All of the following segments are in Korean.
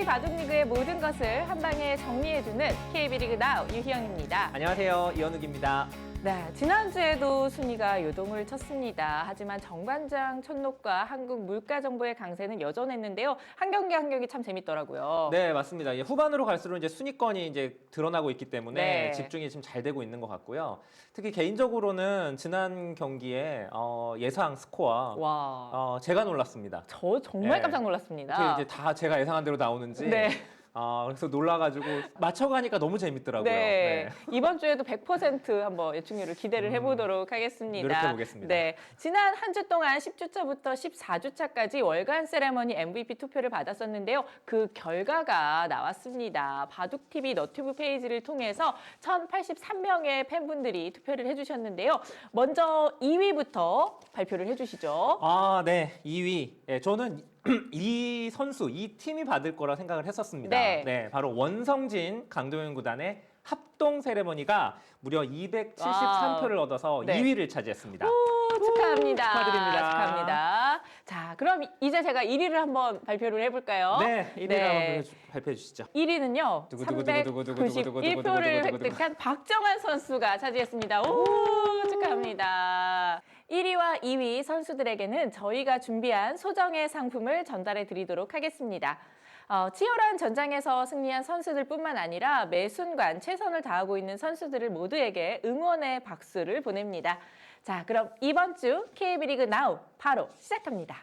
KB 바둑리그의 모든 것을 한 방에 정리해주는 KB리그 나우 유희영입니다. 안녕하세요. 이현욱입니다. 네, 지난주에도 순위가 요동을 쳤습니다. 하지만 정관장, 천록과 한국물가정보의 강세는 여전했는데요. 한 경기 한 경기 참 재밌더라고요. 네, 맞습니다. 후반으로 갈수록 이제 순위권이 이제 드러나고 있기 때문에 네. 집중이 지금 잘 되고 있는 것 같고요. 특히 개인적으로는 지난 경기에 예상 스코어 제가 놀랐습니다. 저 정말 네. 깜짝 놀랐습니다. 어떻게 이제 다 제가 예상한 대로 나오는지. 네. 그래서 놀라가지고 맞춰가니까 너무 재밌더라고요. 네. 이번 주에도 100% 한번 예측률을 기대를 해보도록 하겠습니다. 노력해보겠습니다. 네. 지난 한 주 동안 10주차부터 14주차까지 월간 세레머니 MVP 투표를 받았었는데요. 그 결과가 나왔습니다. 바둑TV 너튜브 페이지를 통해서 1,083명의 팬분들이 투표를 해주셨는데요. 먼저 2위부터 발표를 해주시죠. 네. 2위. 예, 저는 이 선수, 이 팀이 받을 거라 생각을 했었습니다. 네. 바로 원성진 강도현 구단의 합동 세레머니가 무려 273표를 얻어서 네. 2위를 차지했습니다. 축하합니다. 축하드립니다. 축하합니다. 자, 그럼 이제 제가 1위를 한번 발표를 해볼까요? 네, 1위를 한번 발표해 주시죠. 1위는요, 391표를 획득한 박정환 선수가 차지했습니다. 오, 축하합니다. 1위와 2위 선수들에게는 저희가 준비한 소정의 상품을 전달해 드리도록 하겠습니다. 치열한 전장에서 승리한 선수들뿐만 아니라 매 순간 최선을 다하고 있는 선수들을 모두에게 응원의 박수를 보냅니다. 자, 그럼 이번 주 KB리그 나우 바로 시작합니다.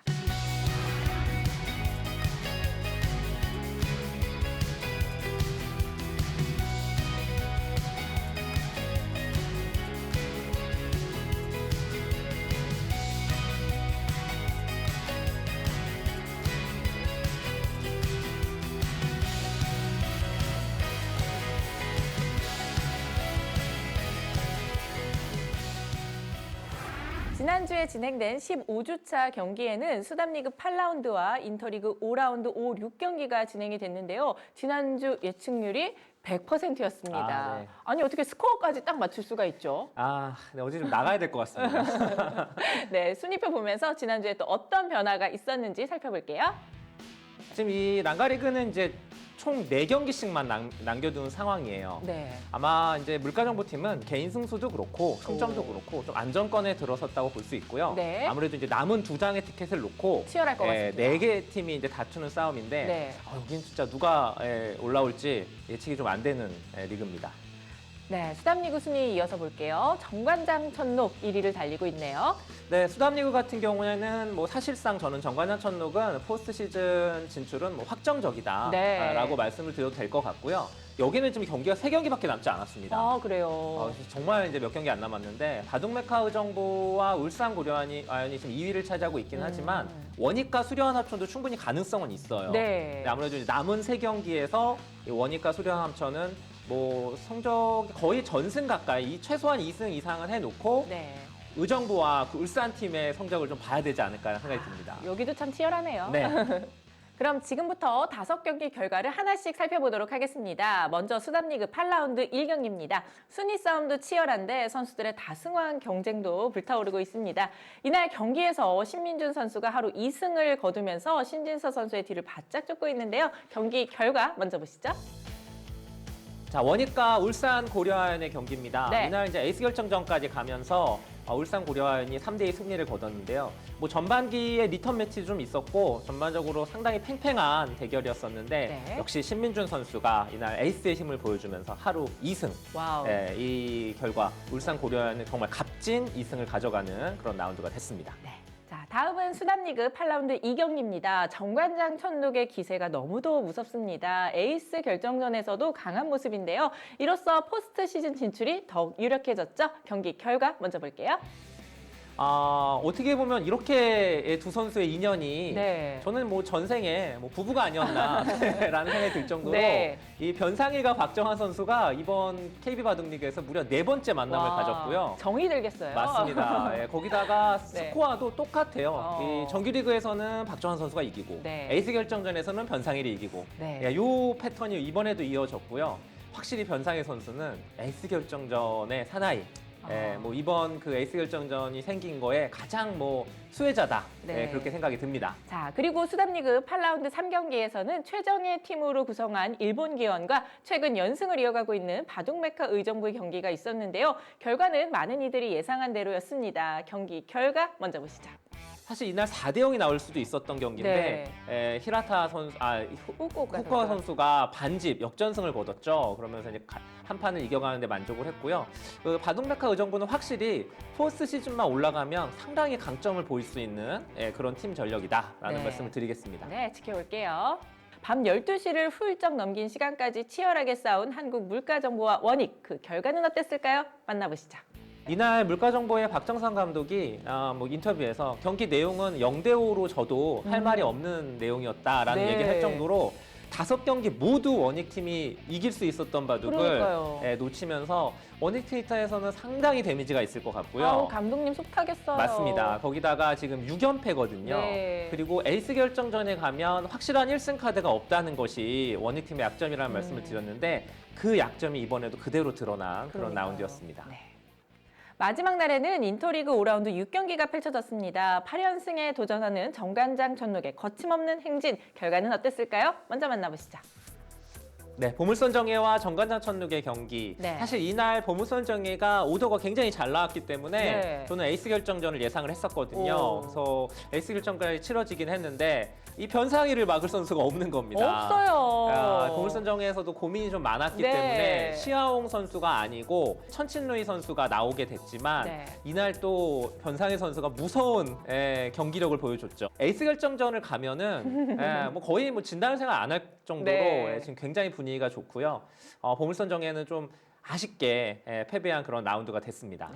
지난주에 진행된 15주차 경기에는 수담리그 8라운드와 인터리그 5라운드 5, 6경기가 진행이 됐는데요. 지난주 예측률이 100%였습니다. 네. 아니, 어떻게 스코어까지 딱 맞출 수가 있죠? 네, 어제 좀 나가야 될 것 같습니다. 네, 순위표 보면서 지난주에 또 어떤 변화가 있었는지 살펴볼게요. 지금 이 난가리그는 이제 총 4경기씩만 남겨둔 상황이에요. 네. 아마 이제 물가정보팀은 개인 승수도 그렇고 승점도 그렇고 좀 안정권에 들어섰다고 볼 수 있고요. 네. 아무래도 이제 남은 2장의 티켓을 놓고 치열할 것 같습니다. 4개 팀이 이제 다투는 싸움인데 네. 여긴 진짜 누가 올라올지 예측이 좀 안 되는 리그입니다. 네, 수담리그 순위 이어서 볼게요. 정관장 천록 1위를 달리고 있네요. 네, 수담리그 같은 경우에는 뭐 사실상 저는 정관장 천록은 포스트 시즌 진출은 뭐 확정적이다 네. 라고 말씀을 드려도 될 것 같고요. 여기는 지금 경기가 3경기밖에 남지 않았습니다. 그래요. 정말 이제 몇 경기 안 남았는데 바둑메카의정보와 울산 고려아연이 지금 2위를 차지하고 있긴 하지만 원익과 수려한 합천도 충분히 가능성은 있어요. 네. 아무래도 이제 남은 3경기에서 원익과 수려한 합천은 뭐 성적 거의 전승 가까이 최소한 2승 이상을 해놓고 네. 의정부와 그 울산 팀의 성적을 좀 봐야 되지 않을까 생각이 듭니다. 여기도 참 치열하네요. 네. 그럼 지금부터 5경기 결과를 하나씩 살펴보도록 하겠습니다. 먼저 수담리그 8라운드 1경기입니다. 순위 싸움도 치열한데 선수들의 다승왕 경쟁도 불타오르고 있습니다. 이날 경기에서 신민준 선수가 하루 2승을 거두면서 신진서 선수의 뒤를 바짝 쫓고 있는데요. 경기 결과 먼저 보시죠. 자, 원익과 울산 고려아연의 경기입니다. 네. 이날 이제 에이스 결정전까지 가면서 울산 고려아연이 3대2 승리를 거뒀는데요. 뭐 전반기에 리턴 매치 좀 있었고 전반적으로 상당히 팽팽한 대결이었었는데 네. 역시 신민준 선수가 이날 에이스의 힘을 보여주면서 하루 2승. 와우. 이 결과 울산 고려아연은 정말 값진 2승을 가져가는 그런 라운드가 됐습니다. 네. 자, 다음은 수담리그 8라운드 2경기입니다. 정관장 천록의 기세가 너무도 무섭습니다. 에이스 결정전에서도 강한 모습인데요. 이로써 포스트 시즌 진출이 더욱 유력해졌죠. 경기 결과 먼저 볼게요. 어떻게 보면 이렇게 두 선수의 인연이 네. 저는 뭐 전생에 뭐 부부가 아니었나라는 생각이 들 정도로 네. 이 변상일과 박정환 선수가 이번 KB 바둑리그에서 무려 4번째 만남을 가졌고요. 정이 들겠어요. 맞습니다. 거기다가 네. 스코어도 똑같아요. 이 정규리그에서는 박정환 선수가 이기고 네. 에이스 결정전에서는 변상일이 이기고 네. 이 패턴이 이번에도 이어졌고요. 확실히 변상일 선수는 에이스 결정전의 사나이 뭐 이번 그 에이스 결정전이 생긴 거에 가장 뭐 수혜자다. 네. 그렇게 생각이 듭니다. 자, 그리고 수담리그 8라운드 3경기에서는 최정예 팀으로 구성한 일본 기원과 최근 연승을 이어가고 있는 바둑메카 의정부의 경기가 있었는데요. 결과는 많은 이들이 예상한 대로였습니다. 경기 결과 먼저 보시죠. 사실 이날 4대 0이 나올 수도 있었던 경기인데 히라타 선수, 후쿠오카 선수가 반집 역전승을 거뒀죠. 그러면서 이제 한 판을 이겨가는데 만족을 했고요. 그 바둑메카 의정부는 확실히 포스트 시즌만 올라가면 상당히 강점을 보일 수 있는 그런 팀 전력이다라는 말씀을 드리겠습니다. 네, 지켜볼게요. 밤 12시를 훌쩍 넘긴 시간까지 치열하게 싸운 한국 물가정보와 원익, 그 결과는 어땠을까요? 만나보시죠. 이날 물가정보의 박정상 감독이 뭐 인터뷰에서 경기 내용은 0대5로 저도 할 말이 없는 내용이었다라는 얘기를 할 정도로 5경기 모두 원익팀이 이길 수 있었던 바둑을 놓치면서 원익 트위터에서는 상당히 데미지가 있을 것 같고요. 감독님 속 타겠어요. 맞습니다. 거기다가 지금 6연패거든요. 그리고 에이스 결정전에 가면 확실한 1승 카드가 없다는 것이 원익팀의 약점이라는 말씀을 드렸는데 그 약점이 이번에도 그대로 드러난 그런 라운드였습니다. 마지막 날에는 인터리그 5라운드 6경기가 펼쳐졌습니다. 8연승에 도전하는 정관장 전록의 거침없는 행진, 결과는 어땠을까요? 먼저 만나보시죠. 네, 보물선 정예와 정관장 천록의 경기. 사실 이날 보물선 정예가 오더가 굉장히 잘 나왔기 때문에 저는 에이스 결정전을 예상을 했었거든요. 그래서 에이스 결정전이 치러지긴 했는데 이 변상희를 막을 선수가 없는 겁니다. 없어요. 보물선 정예에서도 고민이 좀 많았기 때문에 시아옹 선수가 아니고 천친루이 선수가 나오게 됐지만 이날 또 변상희 선수가 무서운 경기력을 보여줬죠. 에이스 결정전을 가면은 뭐 거의 뭐 진다는 생각 안 할 정도로 지금 굉장히 분위기가 좋고요. 보물선 정예는 좀 아쉽게 패배한 그런 라운드가 됐습니다.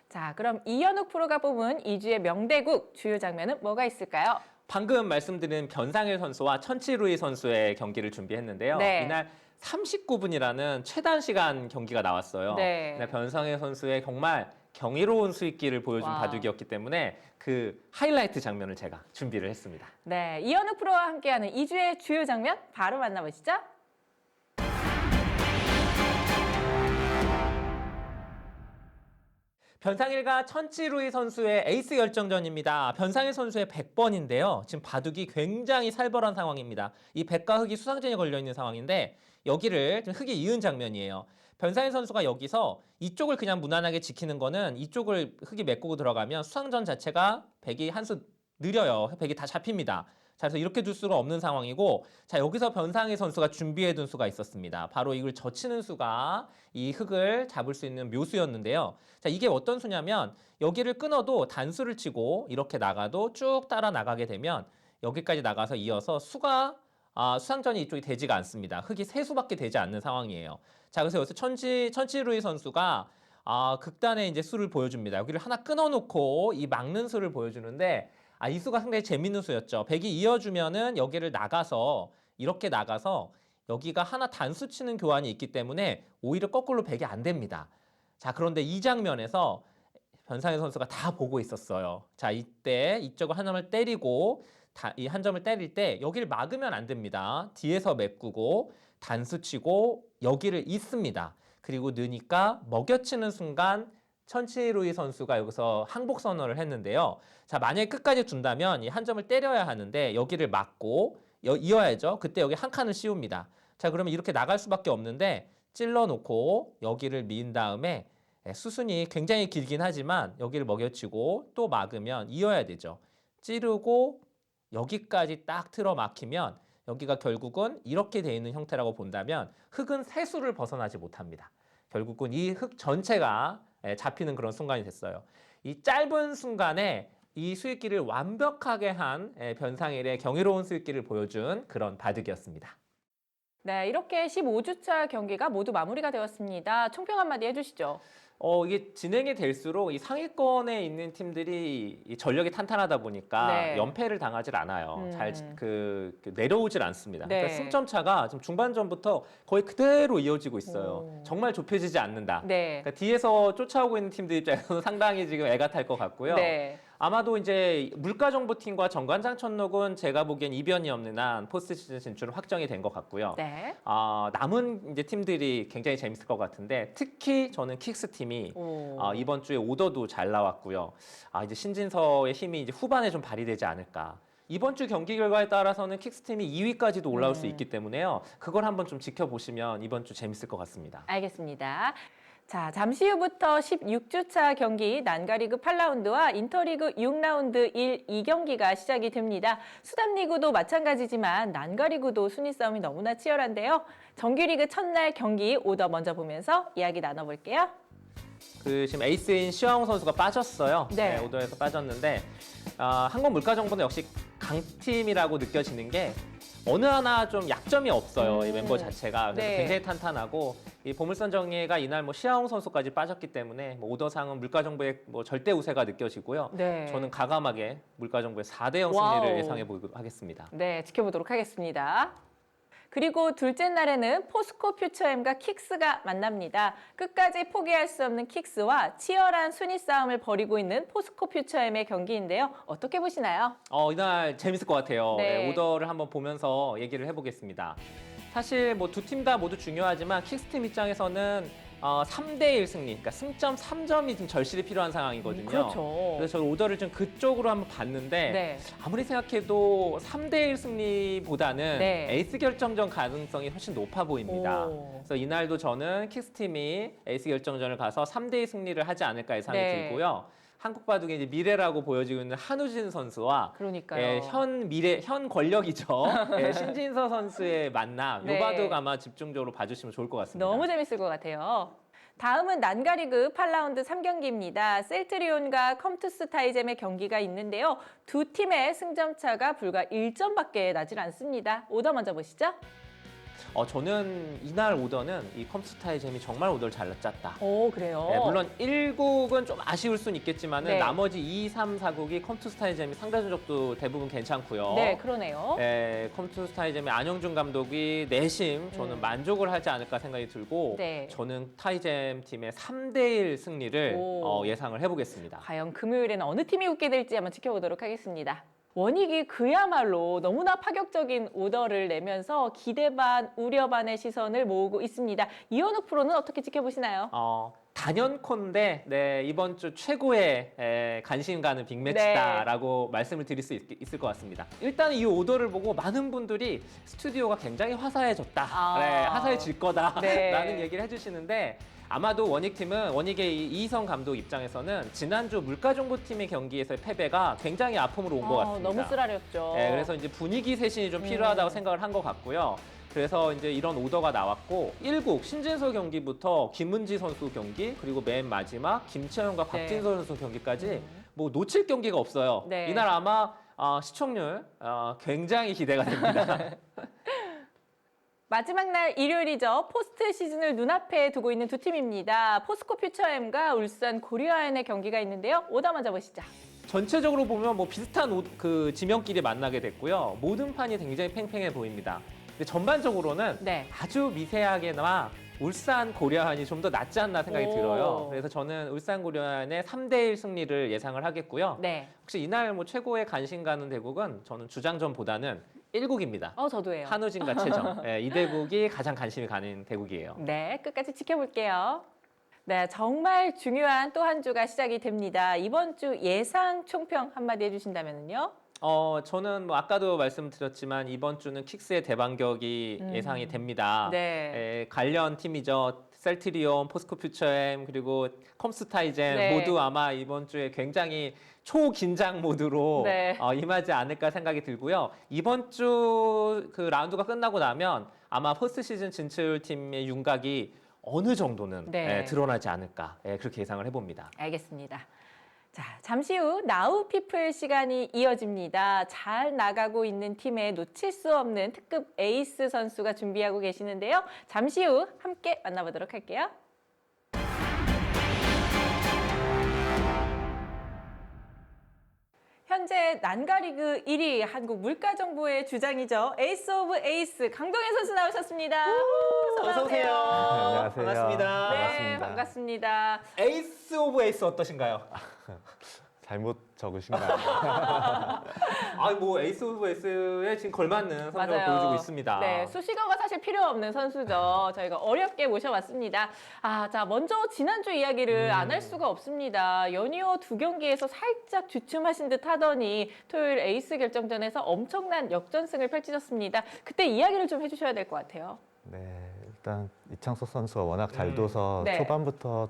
자, 그럼 이현욱 프로가 뽑은 2주의 명대국 주요 장면은 뭐가 있을까요? 방금 말씀드린 변상일 선수와 천치루이 선수의 경기를 준비했는데요. 이날 39분이라는 최단 시간 경기가 나왔어요. 변상일 선수의 정말 경이로운 수익기를 보여준 바둑이었기 때문에 그 하이라이트 장면을 제가 준비를 했습니다. 네, 이현욱 프로와 함께하는 2주의 주요 장면 바로 만나보시죠. 변상일과 천치루이 선수의 에이스 결정전입니다. 변상일 선수의 100번인데요. 지금 바둑이 굉장히 살벌한 상황입니다. 이 100과 흑이 수상전에 걸려있는 상황인데 여기를 지금 흑이 이은 장면이에요. 변상일 선수가 여기서 이쪽을 그냥 무난하게 지키는 거는 이쪽을 흑이 메꾸고 들어가면 수상전 자체가 백이 한 수 느려요. 백이 다 잡힙니다. 자, 그래서 이렇게 둘 수가 없는 상황이고, 자, 여기서 변상희 선수가 준비해둔 수가 있었습니다. 바로 이걸 젖히는 수가 이 흑을 잡을 수 있는 묘수였는데요. 자, 이게 어떤 수냐면 여기를 끊어도 단수를 치고 이렇게 나가도 쭉 따라 나가게 되면 여기까지 나가서 이어서 수가 수상전이 이쪽이 되지가 않습니다. 흑이 세 수밖에 되지 않는 상황이에요. 자, 그래서 여기서 천치루이 선수가 극단의 이제 수를 보여줍니다. 여기를 하나 끊어놓고 이 막는 수를 보여주는데 이 수가 상당히 재밌는 수였죠. 백이 이어주면은 여기를 나가서 이렇게 나가서 여기가 하나 단수 치는 교환이 있기 때문에 오히려 거꾸로 백이 안 됩니다. 자, 그런데 이 장면에서 변상희 선수가 다 보고 있었어요. 자, 이때 이쪽을 한 점을 때리고 이 한 점을 때릴 때 여기를 막으면 안 됩니다. 뒤에서 메꾸고 단수 치고 여기를 잇습니다. 그리고 느니까 먹여치는 순간 천치루이 선수가 여기서 항복 선언을 했는데요. 자, 만약에 끝까지 둔다면 이 한 점을 때려야 하는데 여기를 막고 이어야죠. 그때 여기 한 칸을 씌웁니다. 자, 그러면 이렇게 나갈 수밖에 없는데 찔러놓고 여기를 미인 다음에 수순이 굉장히 길긴 하지만 여기를 먹여치고 또 막으면 이어야 되죠. 찌르고 여기까지 딱 틀어 막히면 여기가 결국은 이렇게 돼 있는 형태라고 본다면 흑은 세 수를 벗어나지 못합니다. 결국은 이 흑 전체가 잡히는 그런 순간이 됐어요. 이 짧은 순간에 이 수익기를 완벽하게 한 변상일의 경이로운 수익기를 보여준 그런 바둑이었습니다. 네, 이렇게 15주차 경기가 모두 마무리가 되었습니다. 총평 한마디 해주시죠. 이게 진행이 될수록 이 상위권에 있는 팀들이 이 전력이 탄탄하다 보니까 연패를 당하질 않아요. 잘 내려오질 않습니다. 그러니까 승점 차가 지금 중반전부터 거의 그대로 이어지고 있어요. 정말 좁혀지지 않는다. 그러니까 뒤에서 쫓아오고 있는 팀들 입장에서는 상당히 지금 애가 탈 것 같고요. 아마도 이제 물가정보팀과 정관장 천록은 제가 보기엔 이변이 없는 한 포스트 시즌 진출은 확정이 된 것 같고요. 네. 남은 이제 팀들이 굉장히 재밌을 것 같은데 특히 저는 킥스 팀이 이번 주에 오더도 잘 나왔고요. 이제 신진서의 힘이 이제 후반에 좀 발휘되지 않을까. 이번 주 경기 결과에 따라서는 킥스 팀이 2위까지도 올라올 수 있기 때문에요. 그걸 한번 좀 지켜보시면 이번 주 재밌을 것 같습니다. 알겠습니다. 자, 잠시 후부터 16주차 경기 난가리그 8라운드와 인터리그 6라운드 1, 2경기가 시작이 됩니다. 수담리그도 마찬가지지만 난가리그도 순위 싸움이 너무나 치열한데요. 정규리그 첫날 경기 오더 먼저 보면서 이야기 나눠볼게요. 지금 에이스인 시황 선수가 빠졌어요. 네. 오더에서 빠졌는데 한국물가정보는 역시 강팀이라고 느껴지는 게 어느 하나 좀 약점이 없어요. 이 멤버 자체가 그래서 네. 굉장히 탄탄하고 이 보물선 정예가 이날 시아홍 선수까지 빠졌기 때문에 오더상은 물가정보의 절대 우세가 느껴지고요. 네. 저는 가감하게 물가정보의 4대0 와우. 승리를 예상해 보도록 하겠습니다. 네, 지켜보도록 하겠습니다. 그리고 둘째 날에는 포스코 퓨처엠과 킥스가 만납니다. 끝까지 포기할 수 없는 킥스와 치열한 순위 싸움을 벌이고 있는 포스코 퓨처엠의 경기인데요. 어떻게 보시나요? 이날 재밌을 것 같아요. 네. 네, 오더를 한번 보면서 얘기를 해보겠습니다. 사실 두 팀 다 모두 중요하지만 킥스팀 입장에서는 3대1 승리, 그러니까 승점 3점이 지금 절실히 필요한 상황이거든요. 그렇죠. 그래서 저는 오더를 좀 그쪽으로 한번 봤는데 네. 아무리 생각해도 3대1 승리보다는 네. 에이스 결정전 가능성이 훨씬 높아 보입니다. 오. 그래서 이날도 저는 킥스팀이 에이스 결정전을 가서 3대2 승리를 하지 않을까 예상이 네. 들고요. 한국 바둑의 이제 미래라고 보여지고 있는 한우진 선수와 그러니까요. 현 권력이죠. 신진서 선수의 만남. 네. 요 바둑 아마 집중적으로 봐주시면 좋을 것 같습니다. 너무 재밌을 것 같아요. 다음은 난가리그 8라운드 3경기입니다. 셀트리온과 컴투스 타이젬의 경기가 있는데요. 두 팀의 승점 차가 불과 1점밖에 나질 않습니다. 오더 먼저 보시죠. 저는 이날 오더는 이 컴스타의 잼이 정말 오더를 잘 짰다. 오, 그래요? 네, 물론 1국은 좀 아쉬울 수는 있겠지만 네. 나머지 2, 3, 4국이 컴투스타의 잼이 상대 전적도 대부분 괜찮고요. 네, 그러네요. 네, 컴투스타의 잼의 안영준 감독이 내심 저는 만족을 하지 않을까 생각이 들고 네. 저는 타이잼 팀의 3대1 승리를 오. 예상을 해보겠습니다. 과연 금요일에는 어느 팀이 웃게 될지 한번 지켜보도록 하겠습니다. 원익이 그야말로 너무나 파격적인 오더를 내면서 기대 반, 우려 반의 시선을 모으고 있습니다. 이현욱 프로는 어떻게 지켜보시나요? 단연컨대 이번 주 최고의 관심 가는 빅매치다라고 말씀을 드릴 수 있을 것 같습니다. 일단 이 오더를 보고 많은 분들이 스튜디오가 굉장히 화사해졌다, 화사해질 거다라는 네. 얘기를 해주시는데 아마도 원익의 이희성 감독 입장에서는 지난주 물가정보팀의 경기에서의 패배가 굉장히 아픔으로 온 것 같습니다. 너무 쓰라렸죠. 네, 그래서 이제 분위기 쇄신이 좀 필요하다고 생각을 한 것 같고요. 그래서 이제 이런 오더가 나왔고 1국 신진서 경기부터 김은지 선수 경기 그리고 맨 마지막 김채영과 박진서 선수 경기까지 놓칠 경기가 없어요. 네. 이날 아마 시청률 굉장히 기대가 됩니다. 마지막 날 일요일이죠. 포스트 시즌을 눈앞에 두고 있는 두 팀입니다. 포스코 퓨처엠과 울산 고려아연의 경기가 있는데요. 오더 먼저 보시죠. 전체적으로 보면 비슷한 그 지명끼리 만나게 됐고요. 모든 판이 굉장히 팽팽해 보입니다. 근데 전반적으로는 네. 아주 미세하게나마 울산 고려안이 좀 더 낫지 않나 생각이 들어요. 그래서 저는 울산 고려안의 3대1 승리를 예상을 하겠고요. 네. 혹시 이날 최고의 관심 가는 대국은 저는 주장전보다는 1국입니다. 저도예요. 한우진과 최정. 이 대국이 가장 관심이 가는 대국이에요. 네, 끝까지 지켜볼게요. 네, 정말 중요한 또 한 주가 시작이 됩니다. 이번 주 예상 총평 한마디 해주신다면요? 저는 아까도 말씀드렸지만 이번 주는 킥스의 대반격이 예상이 됩니다. 네. 관련 팀이죠. 셀트리온, 포스코 퓨처엠 그리고 컴스타이젠 네. 모두 아마 이번 주에 굉장히 초긴장 모드로 네. 임하지 않을까 생각이 들고요. 이번 주 그 라운드가 끝나고 나면 아마 포스트 시즌 진출팀의 윤곽이 어느 정도는 드러나지 않을까 그렇게 예상을 해봅니다. 알겠습니다. 자, 잠시 후 나우 피플 시간이 이어집니다. 잘 나가고 있는 팀에 놓칠 수 없는 특급 에이스 선수가 준비하고 계시는데요. 잠시 후 함께 만나보도록 할게요. 현재 난가리그 1위 한국 물가정보의 주장이죠. 에이스 오브 에이스 강동현 선수 나오셨습니다. 어서 오세요. 안녕하세요. 반갑습니다. 네, 반갑습니다. 에이스 오브 에이스 어떠신가요? 잘못 적으신가요? 뭐 에이스 오브 에이스에 지금 걸맞는 성적을 맞아요. 보여주고 있습니다. 네, 수식어가 사실 필요 없는 선수죠. 저희가 어렵게 모셔봤습니다. 자, 먼저 지난주 이야기를 안 할 수가 없습니다. 연이어 두 경기에서 살짝 주춤하신 듯 하더니 토요일 에이스 결정전에서 엄청난 역전승을 펼치셨습니다. 그때 이야기를 좀 해주셔야 될 것 같아요. 네, 일단 이창석 선수가 워낙 잘 둬서 네. 초반부터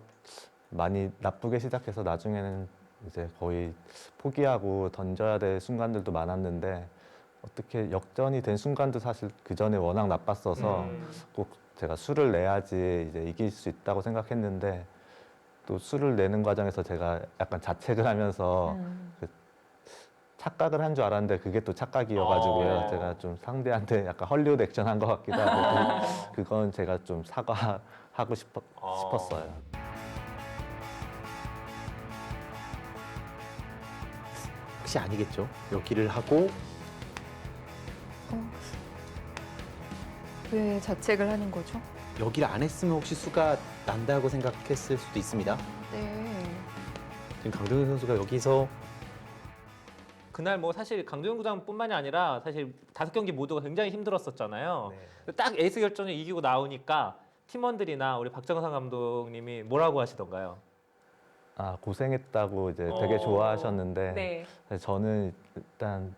많이 나쁘게 시작해서 나중에는 이제 거의 포기하고 던져야 될 순간들도 많았는데 어떻게 역전이 된 순간도 사실 그 전에 워낙 나빴어서 꼭 제가 수를 내야지 이제 이길 수 있다고 생각했는데 또 수를 내는 과정에서 제가 약간 자책을 하면서 그 착각을 한 줄 알았는데 그게 또 착각이어가지고요. 제가 좀 상대한테 약간 헐리우드 액션 한 것 같기도 하고 그건 제가 좀 사과하고 싶었어요. 혹시 아니겠죠? 여기를 하고 왜 자책을 하는 거죠? 여기를 안 했으면 혹시 수가 난다고 생각했을 수도 있습니다. 네. 지금 강동현 선수가 여기서 그날 뭐 사실 강도현 구장뿐만이 아니라 사실 5경기 모두가 굉장히 힘들었었잖아요. 딱 에이스 결전을 이기고 나오니까 팀원들이나 우리 박정상 감독님이 뭐라고 하시던가요? 고생했다고 이제 되게 좋아하셨는데 네. 저는 일단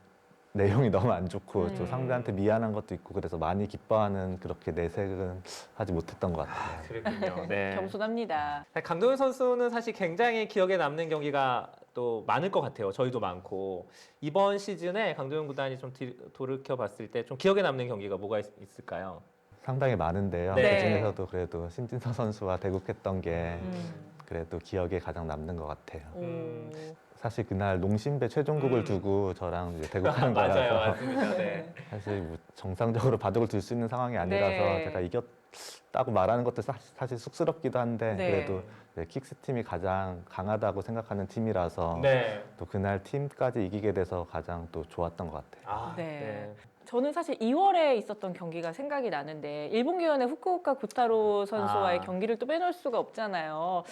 내용이 너무 안 좋고 또 상대한테 미안한 것도 있고 그래서 많이 기뻐하는 그렇게 내색은 하지 못했던 것 같아요. 그랬군요. 네. 겸손합니다. 강도현 선수는 사실 굉장히 기억에 남는 경기가 또 많을 것 같아요. 저희도 많고 이번 시즌에 강도현 구단이 좀 돌이켜 봤을 때 좀 기억에 남는 경기가 뭐가 있을까요? 상당히 많은데요. 네. 그중에서도 그래도 신진서 선수와 대국했던 게 음. 그래도 기억에 가장 남는 것 같아요. 오. 사실 그날 농심배 최종국을 두고 저랑 이제 대국하는 맞아요, 거라서 맞습니다. 네. 사실 뭐 정상적으로 바둑을 둘 수 있는 상황이 아니라서 네. 제가 이겼다고 말하는 것도 사실 쑥스럽기도 한데 네. 그래도 이제 킥스 팀이 가장 강하다고 생각하는 팀이라서 네. 또 그날 팀까지 이기게 돼서 가장 또 좋았던 것 같아요. 네. 저는 사실 2월에 있었던 경기가 생각이 나는데 일본 기원의 후쿠오카 구타로 선수와의 경기를 또 빼놓을 수가 없잖아요.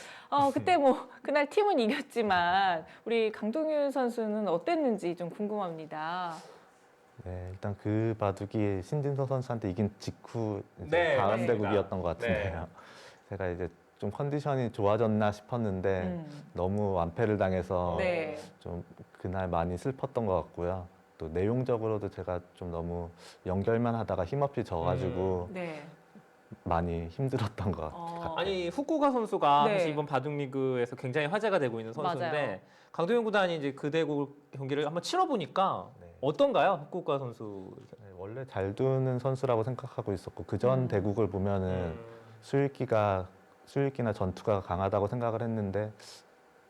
그때 뭐 그날 팀은 이겼지만 우리 강동윤 선수는 어땠는지 좀 궁금합니다. 네, 일단 그 바둑이 신진서 선수한테 이긴 직후 이제 네, 다음 맞습니다. 대국이었던 것 같은데요. 제가 이제 좀 컨디션이 좋아졌나 싶었는데 너무 완패를 당해서 네. 좀 그날 많이 슬펐던 것 같고요. 또 내용적으로도 제가 좀 너무 연결만 하다가 힘없이 져가지고 네. 많이 힘들었던 것 같아요. 아니 후쿠오카 선수가 네. 사실 이번 바둑 리그에서 굉장히 화제가 되고 있는 선수인데 맞아요. 강도현 구단이 이제 그 대국 경기를 한번 치러보니까 네. 어떤가요, 후쿠오카 선수? 네, 원래 잘 두는 선수라고 생각하고 있었고 그전 대국을 보면은 수익기나 전투가 강하다고 생각을 했는데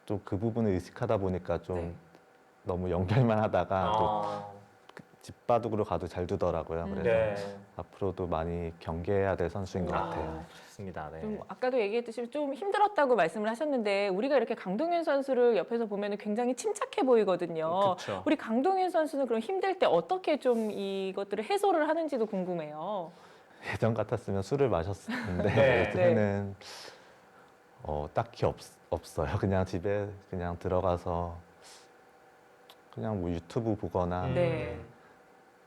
또 그 부분을 의식하다 보니까 좀 네. 너무 연결만 하다가 또 집바둑으로 가도 잘 두더라고요. 그래서 네. 앞으로도 많이 경계해야 될 선수인 것 같아요. 좋습니다. 네. 좀 아까도 얘기했듯이 좀 힘들었다고 말씀을 하셨는데 우리가 이렇게 강동윤 선수를 옆에서 보면 굉장히 침착해 보이거든요. 그쵸. 우리 강동윤 선수는 그럼 힘들 때 어떻게 좀 이것들을 해소를 하는지도 궁금해요. 예전 같았으면 술을 마셨을 텐데 네. 요즘에는 딱히 없어요. 그냥 집에 그냥 들어가서 그냥 뭐 유튜브 보거나 네.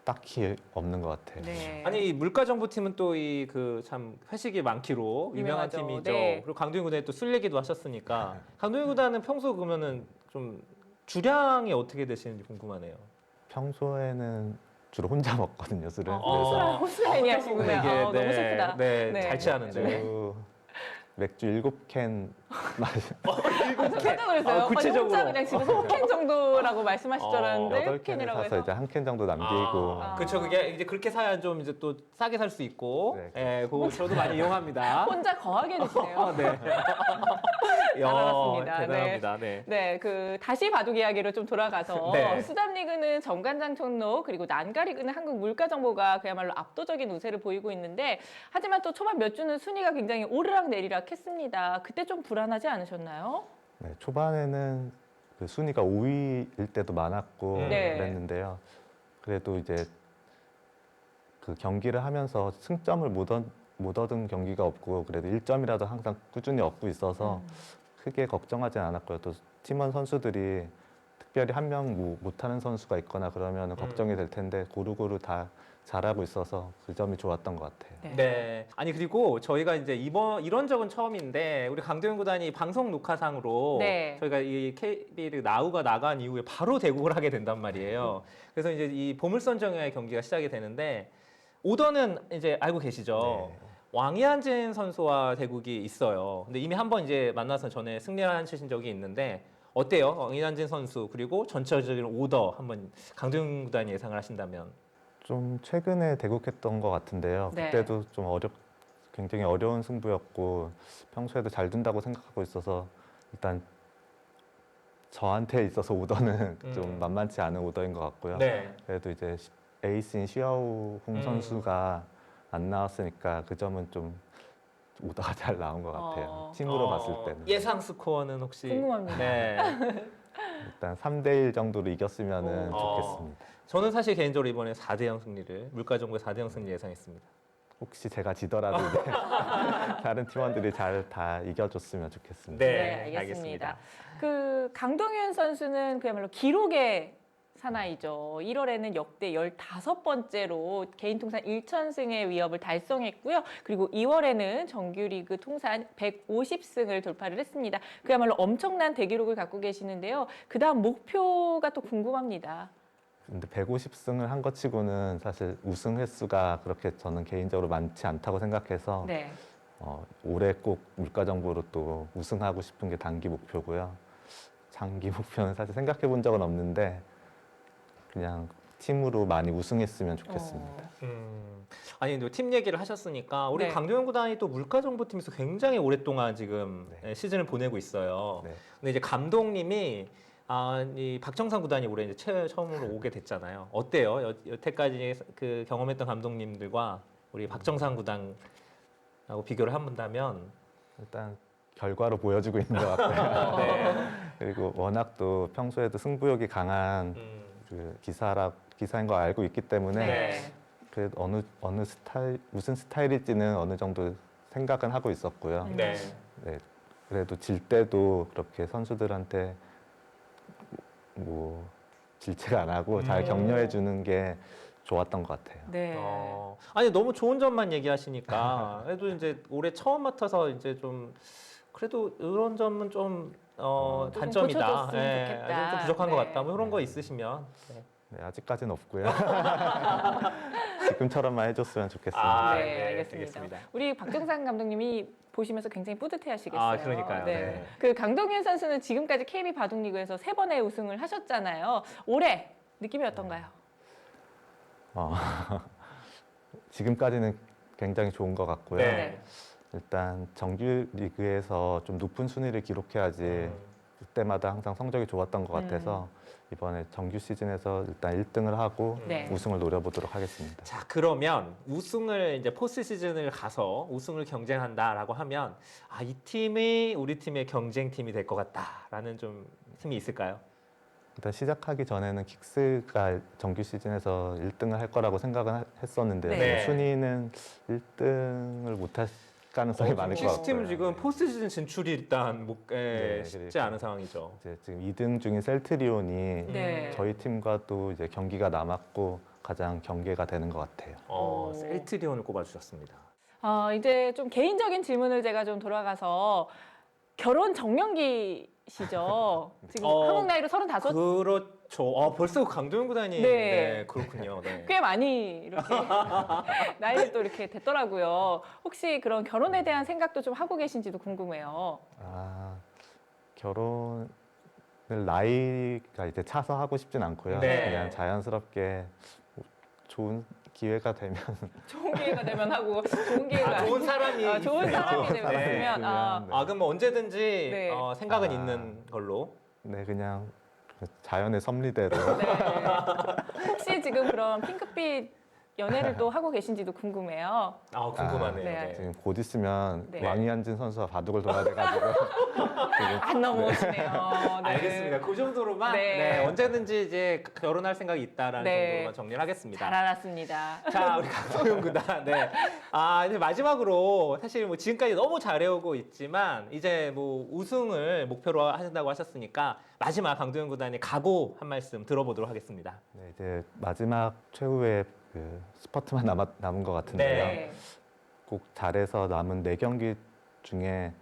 딱히 없는 것 같아요. 네. 아니 물가정보팀은 또 이 그 참 회식이 많기로 유명한 유명하죠. 팀이죠. 네. 그리고 강도현 구단이 또 술 얘기도 하셨으니까 강도현 구단은 평소 그러면은 좀 주량이 어떻게 되시는지 궁금하네요. 평소에는 주로 혼자 먹거든요, 술을. 호술 매니아시구나. 이게 너무 슬프다. 네, 네. 잘 취하는데. 맥주 7캔 마시 깜짝 놀랐어요. 구체적으로. 혼자 그냥 집에서 5캔 정도라고 말씀하실 줄 알았는데 8캔을 1캔이라고 사서 해서. 이제 1캔 정도 남기고 그렇죠. 그게 이제 그렇게 사야 좀 이제 또 싸게 살 수 있고, 네, 그거 저도 많이 이용합니다. 혼자 거하게 드시네요. 네. 잘 알았습니다. 대단합니다. 네. 네, 다시 바둑 이야기로 좀 돌아가서 네. 수담리그는 정관장 총록 그리고 난가리그는 한국물가정보가 그야말로 압도적인 우세를 보이고 있는데 하지만 또 초반 몇 주는 순위가 굉장히 오르락 내리락 했습니다. 그때 좀 불안하지 않으셨나요? 네, 초반에는 그 순위가 5위일 때도 많았고 네. 그랬는데요. 그래도 이제 그 경기를 하면서 승점을 못 얻은 경기가 없고 그래도 1점이라도 항상 꾸준히 얻고 있어서 크게 걱정하진 않았고요. 또 팀원 선수들이 특별히 한 명 뭐 못하는 선수가 있거나 그러면 걱정이 될 텐데 고루고루 다 잘하고 있어서 그 점이 좋았던 것 같아요. 네. 네. 아니 그리고 저희가 이제 이런 적은 처음인데 우리 강도현 구단이 방송 녹화상으로 네. 저희가 이 KBL 나우가 나간 이후에 바로 대국을 하게 된단 말이에요. 그래서 이제 이 보물선 정야의 경기가 시작이 되는데 오더는 이제 알고 계시죠? 네. 왕이한진 선수와 대국이 있어요. 근데 이미 한번 이제 만나서 전에 승리를 하신 적이 있는데 어때요? 왕이한진 선수 그리고 전체적인 오더 한번 강도현 구단이 예상을 하신다면. 좀 최근에 대국했던 것 같은데요. 네. 그때도 좀 굉장히 어려운 승부였고 평소에도 잘 둔다고 생각하고 있어서 일단 저한테 있어서 오더는 좀 만만치 않은 오더인 것 같고요. 네. 그래도 이제 에이스인 시아우 홍 선수가 안 나왔으니까 그 점은 좀 오더가 잘 나온 것 같아요. 팀으로 봤을 때는. 예상 스코어는 혹시 궁금합니다. 네. 일단 3대1 정도로 이겼으면 오. 좋겠습니다. 저는 사실 개인적으로 이번에 4대0 승리를 물가정부의 4대0 승리 예상했습니다. 혹시 제가 지더라도 이제 다른 팀원들이 잘 다 이겨줬으면 좋겠습니다. 네, 알겠습니다. 그 강동현 선수는 그야말로 기록의 사나이죠. 1월에는 역대 15번째로 개인 통산 1,000승의 위협을 달성했고요. 그리고 2월에는 정규리그 통산 150승을 돌파를 했습니다. 그야말로 엄청난 대기록을 갖고 계시는데요. 그다음 목표가 또 궁금합니다. 근데 150승을 한 것 치고는 사실 우승 횟수가 그렇게 저는 개인적으로 많지 않다고 생각해서 네. 올해 꼭 물가정부로 또 우승하고 싶은 게 단기 목표고요. 장기 목표는 사실 생각해 본 적은 없는데 그냥 팀으로 많이 우승했으면 좋겠습니다. 아니 근데 팀 얘기를 하셨으니까 우리 네. 강도현 구단이 또 물가정부팀에서 굉장히 오랫동안 지금 네. 시즌을 보내고 있어요. 네. 근데 이제 감독님이 이 박정상 구단이 올해 이제 처음으로 오게 됐잖아요. 어때요? 여태까지 그 경험했던 감독님들과 우리 박정상 구단하고 비교를 해본다면 일단 결과로 보여주고 있는 것 같고요. 네. 그리고 워낙 또 평소에도 승부욕이 강한 그 기사인 거 알고 있기 때문에 네. 그 어느 스타일 무슨 스타일일지는 어느 정도 생각은 하고 있었고요. 네. 네, 그래도 질 때도 그렇게 선수들한테 뭐 질책 안 하고 잘 격려해 주는 게 좋았던 것 같아요. 네. 아니 너무 좋은 점만 얘기하시니까 그래도 이제 올해 처음 맡아서 이제 좀 그래도 이런 점은 좀 좀 단점이다. 고쳐줬으면 좋겠다. 좀 부족한 것 네. 같다. 뭐 이런 거 있으시면. 네. 네, 아직까지는 없고요. 지금처럼만 해줬으면 좋겠습니다. 아, 네, 네, 알겠습니다. 알겠습니다. 우리 박정상 감독님이 보시면서 굉장히 뿌듯해하시겠어요. 아, 그러니까요. 네. 네. 그 강동현 선수는 지금까지 KB 바둑리그에서 3번의 우승을 하셨잖아요. 올해 느낌이 어떤가요? 지금까지는 굉장히 좋은 것 같고요. 네. 일단 정규 리그에서 좀 높은 순위를 기록해야지 그때마다 항상 성적이 좋았던 것 같아서 이번에 정규 시즌에서 일단 1등을 하고 네. 우승을 노려보도록 하겠습니다. 자, 그러면 우승을 이제 포스트 시즌을 가서 우승을 경쟁한다라고 하면 이 팀이 우리 팀의 경쟁팀이 될 것 같다라는 좀 팀이 있을까요? 일단 시작하기 전에는 킥스가 정규 시즌에서 1등을 할 거라고 생각은 했었는데요. 네. 순위는 1등을 못할 가능성이 많을 것 같고요. 팀은 지금 포스트 시즌 진출이 일단 네, 쉽지 그리고 않은 상황이죠. 이제 지금 2등 중인 셀트리온이 네. 저희 팀과 또 이제 경기가 남았고 가장 경계가 되는 것 같아요. 오. 셀트리온을 꼽아주셨습니다. 이제 좀 개인적인 질문을 제가 좀 돌아가서 결혼 정년기시죠? 지금 한국 나이로 35? 그렇죠. 벌써 강도현 구단이 네. 그렇군요. 네. 꽤 많이 이렇게 나이를 또 이렇게 됐더라고요. 혹시 그런 결혼에 대한 생각도 좀 하고 계신지도 궁금해요. 결혼을 나이가 이제 차서 하고 싶진 않고요. 네. 그냥 자연스럽게 좋은 기회가 되면 좋은 기회가 되면 하고 좋은 기회가 좋은 사람이 좋은 있어요. 사람이 되면 네. 그럼 뭐 언제든지 네. 생각은 아. 있는 걸로. 네 그냥 자연의 섭리대로 네. 혹시 지금 그런 핑크빛 연애를 또 하고 계신지도 궁금해요. 아, 궁금하네요. 네. 네. 지금 곧 있으면 네. 왕이한진 선수와 바둑을 둬야 돼가지고 안 넘어오시네요. 네. 알겠습니다. 그 정도로만 네. 네, 언제든지 이제 결혼할 생각이 있다라는 네. 정도로만 정리를 하겠습니다. 잘 알았습니다. 자, 우리 강소영 구단. 네. 아, 이제 마지막으로 사실 뭐 지금까지 너무 잘해오고 있지만 이제 뭐 우승을 목표로 하신다고 하셨으니까 마지막 강도현 구단의 각오 한 말씀 들어보도록 하겠습니다. 네, 이제 마지막 최후의 그 스퍼트만 남은 것 같은데요. 네. 꼭 잘해서 남은 4경기 중에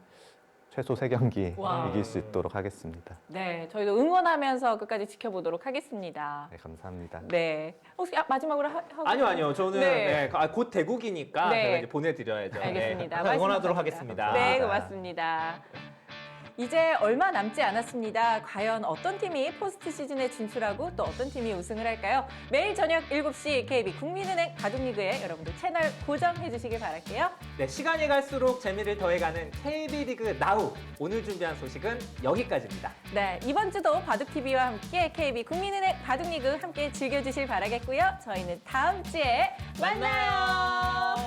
최소 3경기 와. 이길 수 있도록 하겠습니다. 네, 저희도 응원하면서 끝까지 지켜보도록 하겠습니다. 네, 감사합니다. 네. 혹시 마지막으로 하고 아니요. 저는 네. 네, 곧 대국이니까 네. 제가 이제 보내드려야죠. 알겠습니다. 네, 응원하도록 말씀 하겠습니다. 네, 고맙습니다. 이제 얼마 남지 않았습니다. 과연 어떤 팀이 포스트 시즌에 진출하고 또 어떤 팀이 우승을 할까요? 매일 저녁 7시 KB 국민은행 바둑리그에 여러분들 채널 고정해 주시길 바랄게요. 네, 시간이 갈수록 재미를 더해가는 KB리그 나우. 오늘 준비한 소식은 여기까지입니다. 네, 이번 주도 바둑TV와 함께 KB 국민은행 바둑리그 함께 즐겨주실 바라겠고요. 저희는 다음 주에 만나요.